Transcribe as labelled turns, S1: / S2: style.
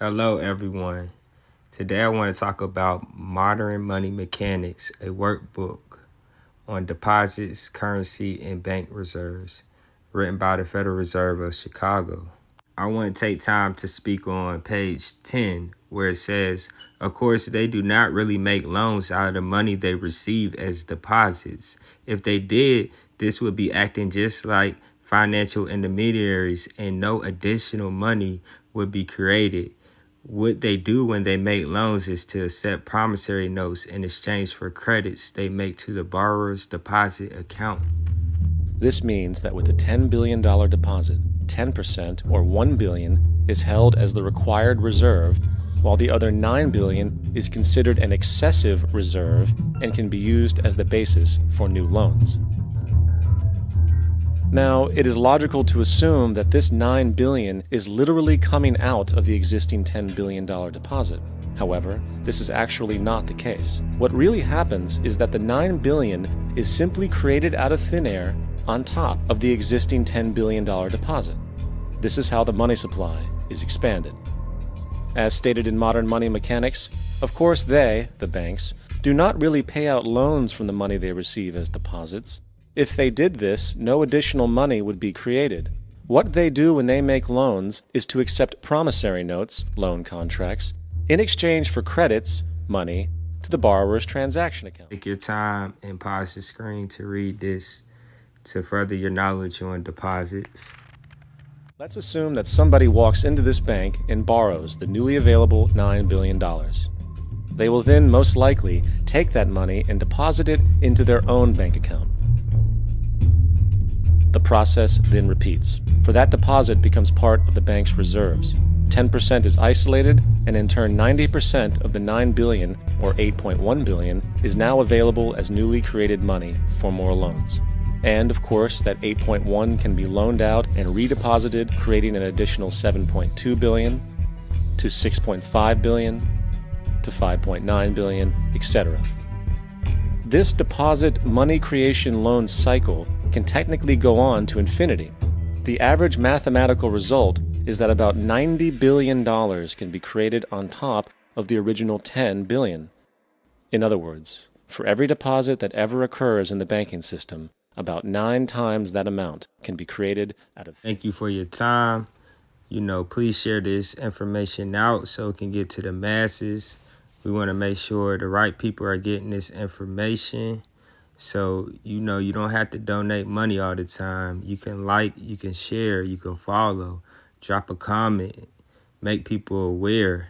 S1: Hello, everyone. Today I want to talk about Modern Money Mechanics, a workbook on deposits, currency, and bank reserves, written by the Federal Reserve of Chicago. I want to take time to speak on page 10, where it says, of course, they do not really make loans out of the money they receive as deposits. If they did, this would be acting just like financial intermediaries, and no additional money would be created. What they do when they make loans is to accept promissory notes in exchange for credits they make to the borrower's deposit account.
S2: This means that with a $10 billion deposit, 10% or $1 billion is held as the required reserve, while the other $9 billion is considered an excessive reserve and can be used as the basis for new loans. Now, it is logical to assume that this $9 billion is literally coming out of the existing $10 billion deposit. However, this is actually not the case. What really happens is that the $9 billion is simply created out of thin air on top of the existing $10 billion deposit. This is how the money supply is expanded. As stated in Modern Money Mechanics, of course they, the banks, do not really pay out loans from the money they receive as deposits. If they did this, no additional money would be created. What they do when they make loans is to accept promissory notes, loan contracts, in exchange for credits, money, to the borrower's transaction account.
S1: Take your time and pause the screen to read this to further your knowledge on deposits.
S2: Let's assume that somebody walks into this bank and borrows the newly available $9 billion. They will then most likely take that money and deposit it into their own bank account. The process then repeats, for that deposit becomes part of the bank's reserves. 10% is isolated, and in turn 90% of the $9 billion, or $8.1 billion, is now available as newly created money for more loans. And of course, that 8.1 can be loaned out and redeposited, creating an additional 7.2 billion to 6.5 billion to 5.9 billion, etc. This deposit money creation loan cycle can technically go on to infinity. The average mathematical result is that about $90 billion can be created on top of the original $10 billion. In other words, for every deposit that ever occurs in the banking system, about 9 times that amount can be created out of...
S1: Thank you for your time. Please share this information out so it can get to the masses. We want to make sure the right people are getting this information. So, you don't have to donate money all the time. You can like, you can share, you can follow, drop a comment, make people aware.